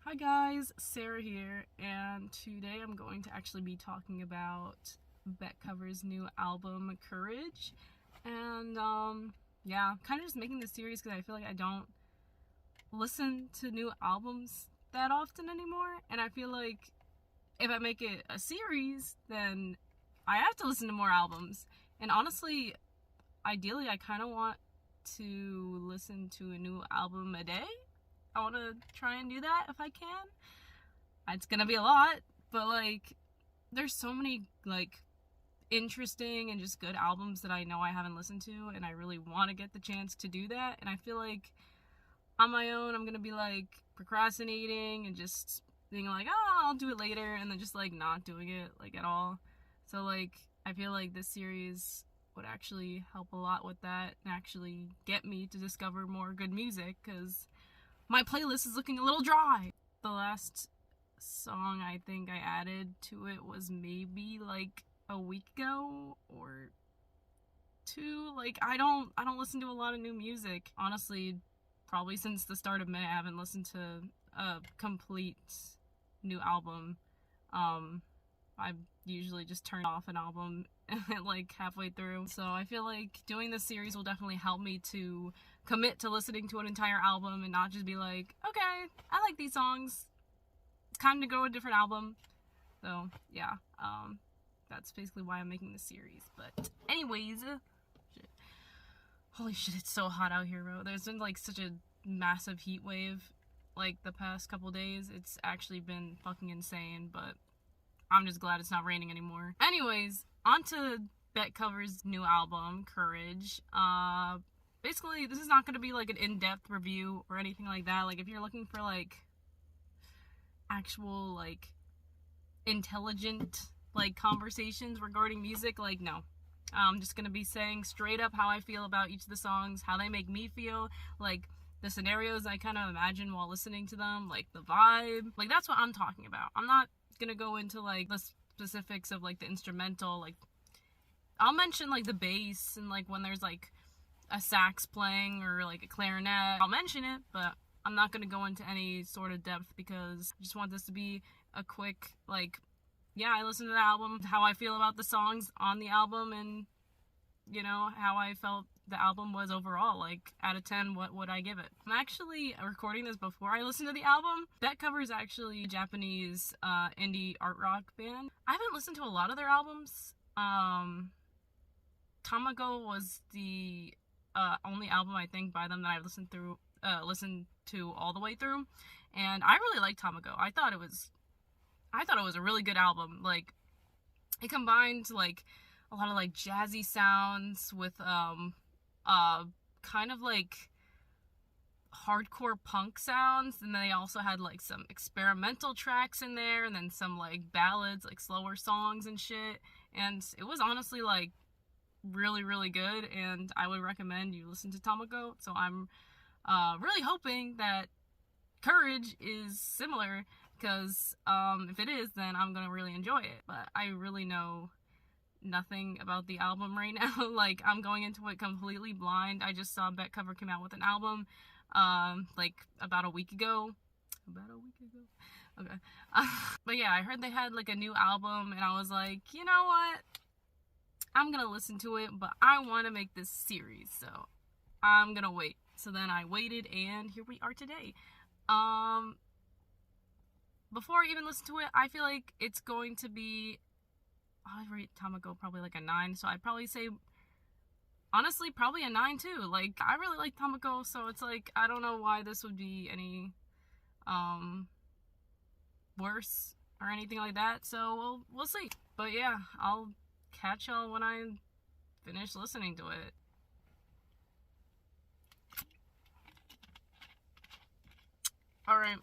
Hi guys, Sarah here, and today I'm going to actually be talking about betcover's new album, Courage. And yeah, kind of just making this series because I feel like I don't listen to new albums that often anymore, and I feel like if I make it a series, then I have to listen to more albums. And honestly, ideally, I kind of want to listen to a new album a day. I want to try and do that if I can. It's gonna be a lot, but like, there's so many like interesting and just good albums that I know I haven't listened to, and I really want to get the chance to do that. And I feel like on my own, I'm gonna be like procrastinating and just being like, oh, I'll do it later, and then just like not doing it like at all. So like, I feel like this series would actually help a lot with that and actually get me to discover more good music, because my playlist is looking a little dry. The last song I think I added to it was maybe like a week ago or two. Like, I don't listen to a lot of new music. Honestly, probably since the start of May, I haven't listened to a complete new album. I usually just turn off an album like halfway through. So I feel like doing this series will definitely help me to commit to listening to an entire album and not just be like, okay, I like these songs, it's time to go a different album. So yeah, that's basically why I'm making this series. But anyways, shit. Holy shit, it's so hot out here, bro. There's been like such a massive heat wave like the past couple days. It's actually been fucking insane, but I'm just glad it's not raining anymore. Anyways, on to betcover's new album, Courage. Basically, this is not going to be like an in-depth review or anything like that. Like, if you're looking for like actual like intelligent like conversations regarding music, like, no. I'm just going to be saying straight up how I feel about each of the songs, how they make me feel, like the scenarios I kind of imagine while listening to them, like the vibe. Like, that's what I'm talking about. I'm not gonna go into like the specifics of like the instrumental. Like, I'll mention like the bass and like when there's like a sax playing or like a clarinet, I'll mention it, but I'm not gonna go into any sort of depth because I just want this to be a quick like, yeah, I listened to the album, how I feel about the songs on the album, and you know, how I felt the album was overall. Like, out of 10, what would I give it? I'm actually recording this before I listen to the album. betcover is actually a Japanese indie art rock band. I haven't listened to a lot of their albums. Tamago was the only album I think by them that I've listened to all the way through, and I really like Tamago. I thought it was a really good album. Like, it combined like a lot of like jazzy sounds with kind of like hardcore punk sounds, and then they also had like some experimental tracks in there, and then some like ballads, like slower songs and shit. And it was honestly like really, really good, and I would recommend you listen to Tamago. So I'm really hoping that Courage is similar, because if it is, then I'm gonna really enjoy it. But I really know nothing about the album right now. Like, I'm going into it completely blind. I just saw betcover came out with an album like about a week ago. Okay. But yeah, I heard they had like a new album, and I was like, you know what, I'm gonna listen to it, but I want to make this series, so I'm gonna wait. So then I waited, and here we are today. Before I even listen to it, I feel like it's going to be, I'd rate Tamago probably like a 9, so I'd probably say, honestly, probably a 9 too. Like, I really like Tamago, so it's like, I don't know why this would be any worse or anything like that, so we'll see. But yeah, I'll catch y'all when I finish listening to it. Alright.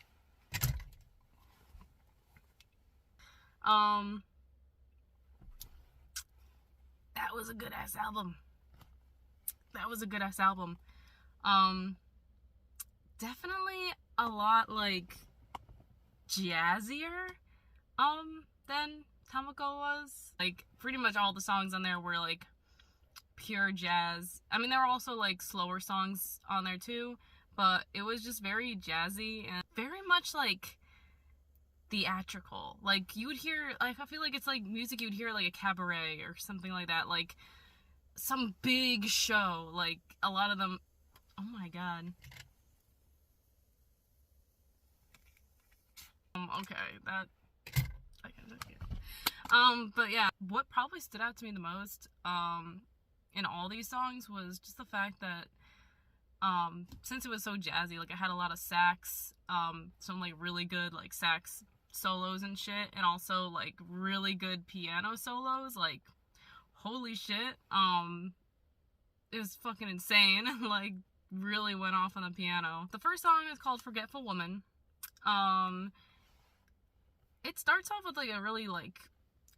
That was a good ass album. Definitely a lot like jazzier than Tamago was. Like, pretty much all the songs on there were like pure jazz. I mean, there were also like slower songs on there too, but it was just very jazzy and very much like theatrical. Like, you would hear, like, I feel like it's like music you'd hear like a cabaret or something like that, like some big show. Like, a lot of them, oh my god. Okay, that, I guess, yeah. But yeah, what probably stood out to me the most, in all these songs was just the fact that, since it was so jazzy, like, it had a lot of sax, some, like, really good, like, sax solos and shit, and also, like, really good piano solos, like, holy shit, it was fucking insane, like, really went off on the piano. The first song is called Forgetful Woman. It starts off with, like, a really, like,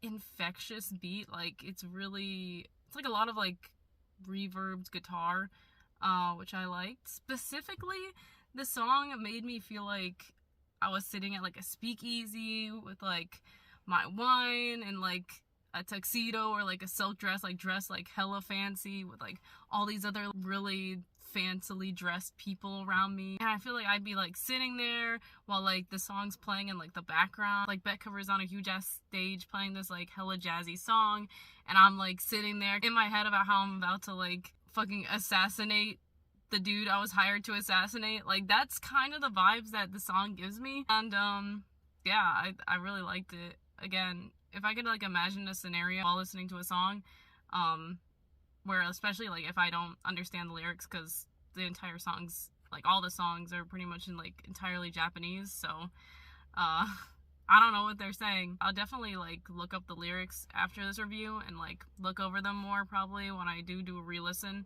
infectious beat, like, it's like a lot of, like, reverbed guitar, which I liked. Specifically, the song made me feel like I was sitting at, like, a speakeasy with, like, my wine and, like, a tuxedo or, like, a silk dress, like, dressed, like, hella fancy with, like, all these other really fancily dressed people around me. And I feel like I'd be, like, sitting there while, like, the song's playing in, like, the background. Like, betcover's on a huge ass stage playing this, like, hella jazzy song, and I'm, like, sitting there in my head about how I'm about to, like, fucking assassinate the dude I was hired to assassinate. Like, that's kind of the vibes that the song gives me. And yeah, I really liked it. Again, if I could, like, imagine a scenario while listening to a song, where, especially, like, if I don't understand the lyrics, because the entire songs, like, all the songs are pretty much in, like, entirely Japanese, so I don't know what they're saying. I'll definitely, like, look up the lyrics after this review and, like, look over them more probably when I do a re-listen.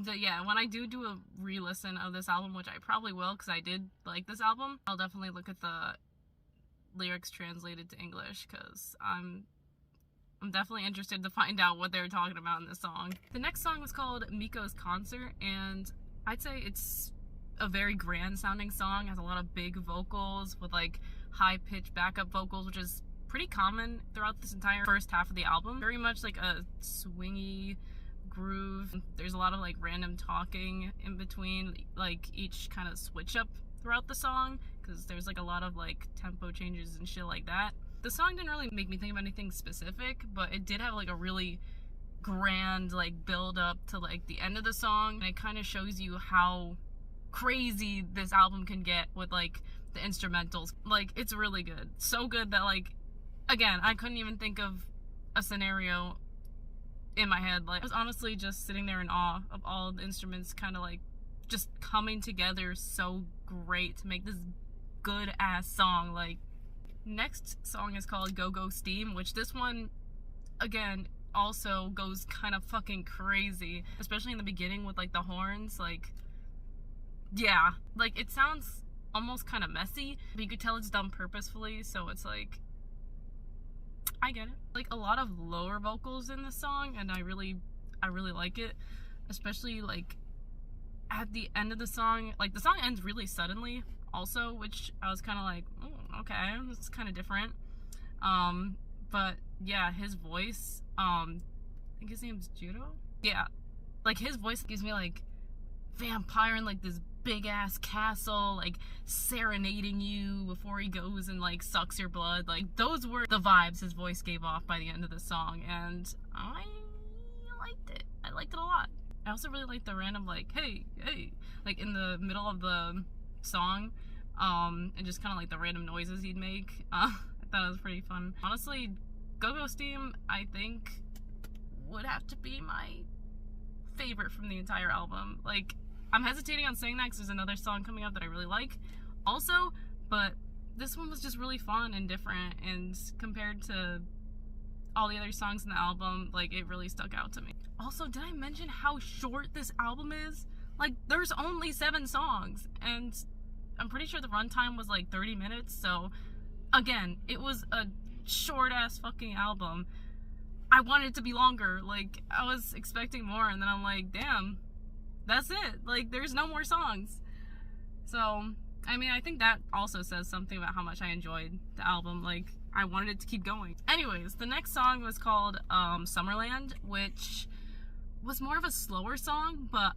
So yeah, when I do a re-listen of this album, which I probably will because I did like this album, I'll definitely look at the lyrics translated to English, because I'm definitely interested to find out what they were talking about in this song. The next song was called Miko's Concert, and I'd say it's a very grand sounding song. It has a lot of big vocals with, like, high pitched backup vocals, which is pretty common throughout this entire first half of the album. Very much like a swingy groove. There's a lot of, like, random talking in between, like, each kind of switch up throughout the song, because there's, like, a lot of, like, tempo changes and shit like that. The song didn't really make me think of anything specific, but it did have, like, a really grand, like, build up to, like, the end of the song, and it kind of shows you how crazy this album can get with, like, the instrumentals. Like, it's really good. So good that, like, again, I couldn't even think of a scenario in my head. Like, I was honestly just sitting there in awe of all the instruments kind of, like, just coming together so great to make this good ass song. Like, next song is called Gogo Steam, which this one, again, also goes kind of fucking crazy, especially in the beginning with, like, the horns. Like, yeah, like, it sounds almost kind of messy, but you could tell it's done purposefully, so it's like, I get it. Like, a lot of lower vocals in this song, and I really like it, especially, like, at the end of the song. Like, the song ends really suddenly also, which I was kind of like, oh, okay, this is kind of different. But yeah, his voice, I think his name's Judo? Yeah, like, his voice gives me, like, vampire in, like, this big ass castle, like, serenading you before he goes and, like, sucks your blood. Like, those were the vibes his voice gave off by the end of the song, and I liked it. I liked it a lot. I also really liked the random, like, hey, like, in the middle of the song, and just kind of, like, the random noises he'd make. I thought it was pretty fun. Honestly, Gogo Steam, I think, would have to be my favorite from the entire album. Like, I'm hesitating on saying that because there's another song coming up that I really like also, but this one was just really fun and different, and compared to all the other songs in the album, like, it really stuck out to me. Also, did I mention how short this album is? Like, there's only 7 songs, and I'm pretty sure the runtime was, like, 30 minutes, so, again, it was a short-ass fucking album. I wanted it to be longer. Like, I was expecting more, and then I'm like, damn, that's it. Like, there's no more songs. So, I mean, I think that also says something about how much I enjoyed the album. Like, I wanted it to keep going. Anyways, the next song was called Summerland, which was more of a slower song, but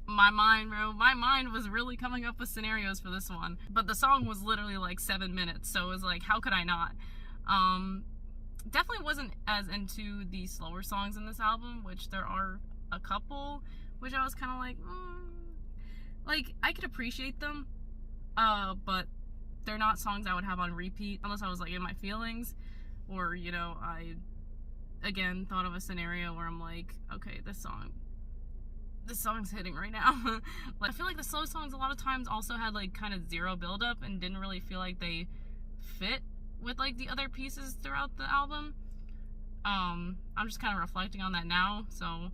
my mind, bro, my mind was really coming up with scenarios for this one. But the song was literally like 7 minutes, so it was like, how could I not? Definitely wasn't as into the slower songs in this album, which there are a couple, which I was kind of like, I could appreciate them, but they're not songs I would have on repeat unless I was like in my feelings, or, you know, I again thought of a scenario where I'm like, okay, this song's hitting right now. Like, I feel like the slow songs a lot of times also had like kind of zero build-up and didn't really feel like they fit with like the other pieces throughout the album. I'm just kind of reflecting on that now, so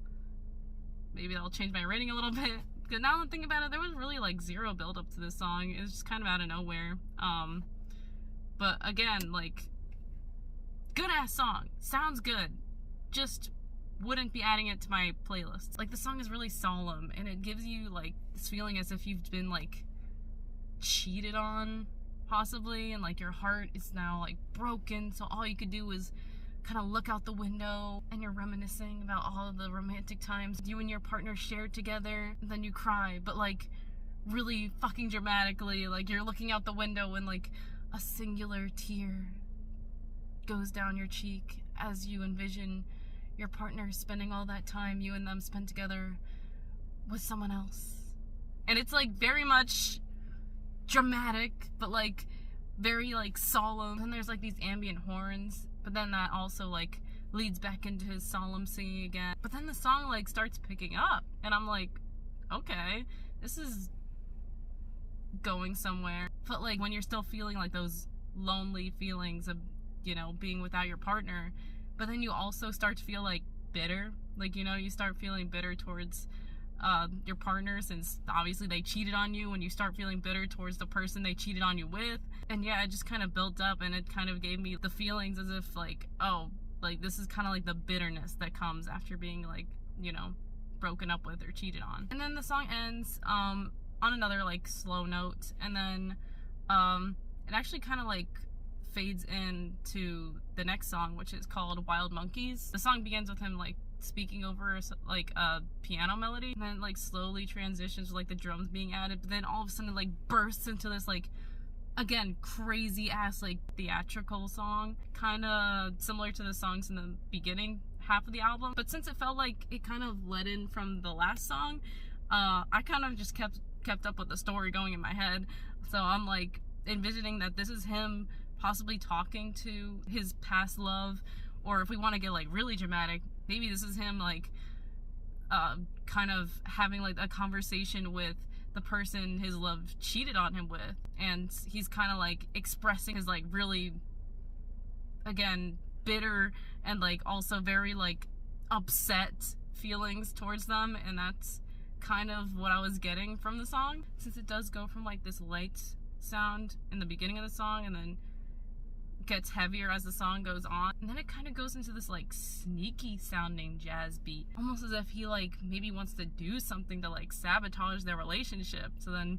maybe that'll change my rating a little bit. Because now that I'm thinking about it, there was really like zero build-up to this song. It was just kind of out of nowhere. But again, like, good-ass song. Sounds good. Just wouldn't be adding it to my playlist. Like, the song is really solemn, and it gives you like this feeling as if you've been like cheated on, possibly, and like your heart is now like broken, so all you could do is kind of look out the window and you're reminiscing about all of the romantic times you and your partner shared together, and then you cry, but like really fucking dramatically. Like, you're looking out the window and like a singular tear goes down your cheek as you envision your partner spending all that time you and them spent together with someone else. And it's like very much dramatic, but like very like solemn. And there's like these ambient horns, but then that also like leads back into his solemn singing again. But then the song like starts picking up, and I'm like, okay, this is going somewhere. But like when you're still feeling like those lonely feelings of, you know, being without your partner, but then you also start to feel like bitter. Like, you know, you start feeling bitter towards your partner, since obviously they cheated on you, and you start feeling bitter towards the person they cheated on you with. And yeah, it just kind of built up, and it kind of gave me the feelings as if like, oh, like this is kind of like the bitterness that comes after being like, you know, broken up with or cheated on. And then the song ends on another like slow note, and then it actually kind of like fades into the next song, which is called Wild Monkeys. The song begins with him like speaking over like a piano melody, and then like slowly transitions to like the drums being added, but then all of a sudden it like bursts into this like, again, crazy ass like theatrical song, kind of similar to the songs in the beginning half of the album. But since it felt like it kind of led in from the last song, I kind of just kept up with the story going in my head. So I'm like envisioning that this is him possibly talking to his past love, or if we want to get like really dramatic, maybe this is him like kind of having like a conversation with the person his love cheated on him with, and he's kind of like expressing his like really, again, bitter and like also very like upset feelings towards them. And that's kind of what I was getting from the song, since it does go from like this light sound in the beginning of the song and then gets heavier as the song goes on, and then it kind of goes into this like sneaky sounding jazz beat, almost as if he like maybe wants to do something to like sabotage their relationship, so then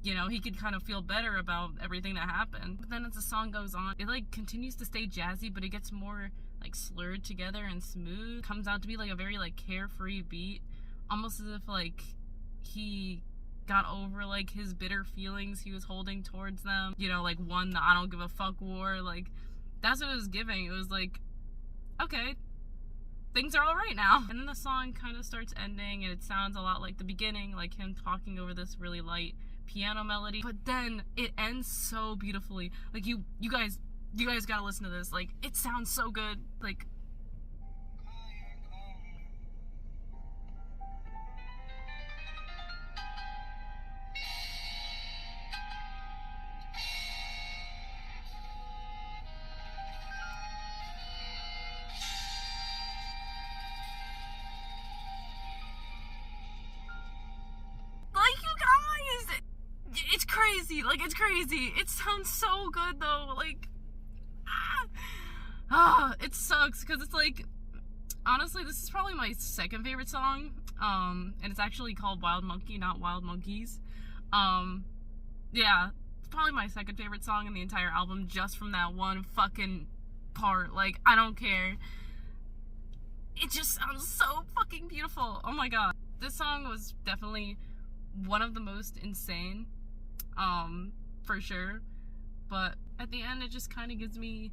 you know, he could kind of feel better about everything that happened. But then as the song goes on, it like continues to stay jazzy, but it gets more like slurred together and smooth. It comes out to be like a very like carefree beat, almost as if like he got over like his bitter feelings he was holding towards them, you know, like won the I don't give a fuck war. Like, that's what it was giving. It was like, okay, things are all right now. And then the song kind of starts ending, and it sounds a lot like the beginning, like him talking over this really light piano melody, but then it ends so beautifully. Like, you guys gotta listen to this. Like, it sounds so good. Like, it's crazy. Like, it's crazy. It sounds so good though. Like, it sucks because it's like, honestly, this is probably my second favorite song. And it's actually called Wild Monkey, not Wild Monkeys. Yeah, it's probably my second favorite song in the entire album, just from that one fucking part. Like, I don't care. It just sounds so fucking beautiful. Oh my god. this song was definitely one of the most insane, for sure. But at the end, it just kind of gives me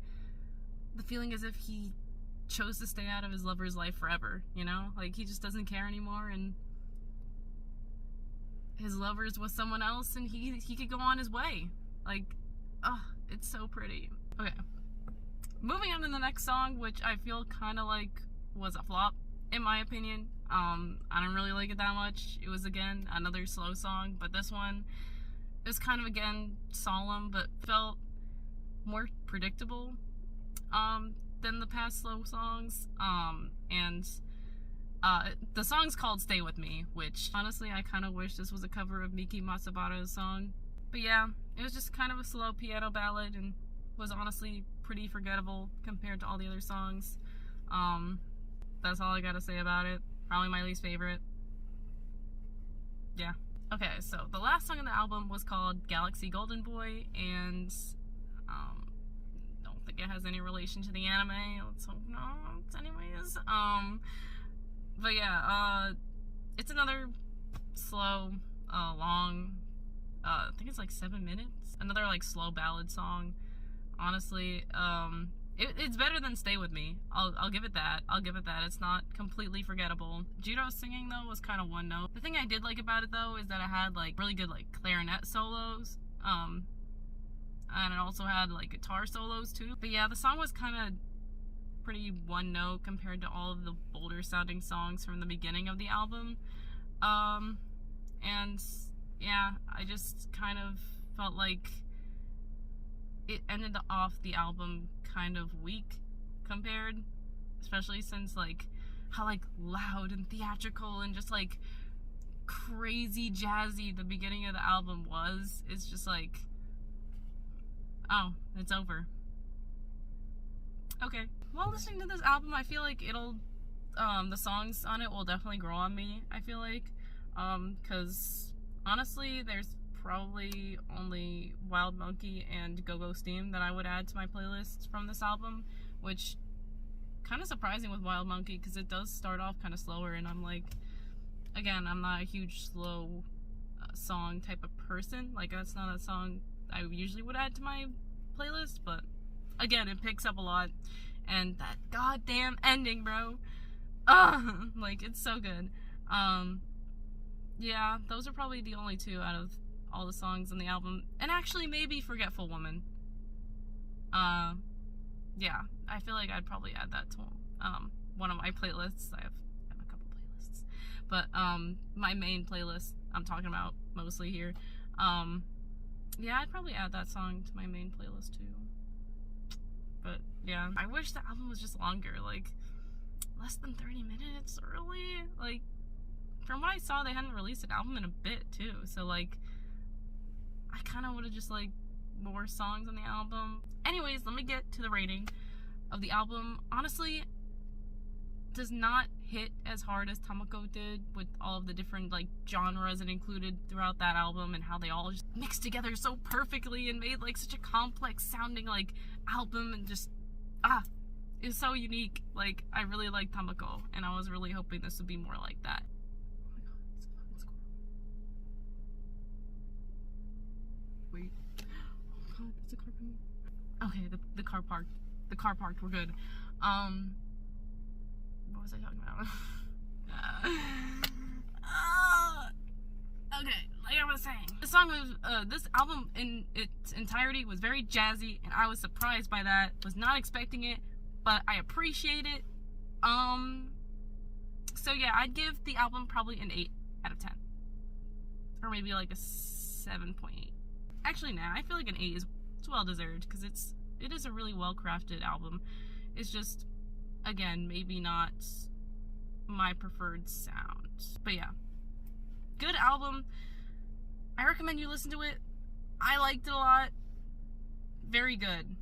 the feeling as if he chose to stay out of his lover's life forever, you know? Like, he just doesn't care anymore, and his lover's with someone else, and he could go on his way. Like, it's so pretty. Okay. Moving on to the next song, which I feel kind of like was a flop, in my opinion. I don't really like it that much. It was, again, another slow song, but this one is kind of, again, solemn, but felt more predictable than the past slow songs. The song's called Stay With Me, which, honestly, I kind of wish this was a cover of Miki Masabara's song. But yeah, it was just kind of a slow piano ballad, and was honestly pretty forgettable compared to all the other songs. That's all I gotta say about it. Probably my least favorite. Yeah. Okay, so the last song on the album was called Galaxy Golden Boy, and don't think it has any relation to the anime. Let's hope not, anyways. But yeah, it's another slow, long, I think it's like 7 minutes. Another like slow ballad song. Honestly, it's better than Stay With Me. I'll give it that. It's not completely forgettable. Judo's singing, though, was kind of one note. The thing I did like about it, though, is that it had, like, really good, like, clarinet solos. And it also had, like, guitar solos, too. But yeah, the song was kind of pretty one note compared to all of the bolder sounding songs from the beginning of the album. And yeah, I just kind of felt like it ended off the album kind of weak compared, especially since like how like loud and theatrical and just like crazy jazzy the beginning of the album was. It's just like, oh, it's over. Okay. While listening to this album, I feel like it'll the songs on it will definitely grow on me, I feel like, because honestly there's probably only Wild Monkey and Gogo Steam that I would add to my playlists from this album, which kind of surprising with Wild Monkey because it does start off kind of slower, and I'm like, again, I'm not a huge slow song type of person. Like, that's not a song I usually would add to my playlist, but again, it picks up a lot, and that goddamn ending, bro, like, it's so good. Yeah, those are probably the only two out of all the songs on the album, and actually maybe Forgetful Woman. Yeah, I feel like I'd probably add that to one of my playlists. I have a couple playlists, but my main playlist I'm talking about mostly here. Yeah, I'd probably add that song to my main playlist too. But yeah, I wish the album was just longer, like less than 30 minutes early. Like, from what I saw, they hadn't released an album in a bit too, so like I kind of would have just like more songs on the album. Anyways, let me get to the rating of the album. Honestly, does not hit as hard as Tamako did, with all of the different like genres it included throughout that album and how they all just mixed together so perfectly and made like such a complex sounding like album, and just it was so unique. Like, I really like Tamako, and I was really hoping this would be more like that. Wait. Oh god, that's a car coming. Okay, the car parked. The car parked, we're good. What was I talking about? Okay, like I was saying, this album in its entirety was very jazzy, and I was surprised by that. Was not expecting it, but I appreciate it. So yeah, I'd give the album probably an 8 out of 10. Or maybe like a 7.8. Actually, nah, I feel like an 8 is well deserved, because it is a really well crafted album. It's just, again, maybe not my preferred sound. But yeah, good album. I recommend you listen to it. I liked it a lot. Very good.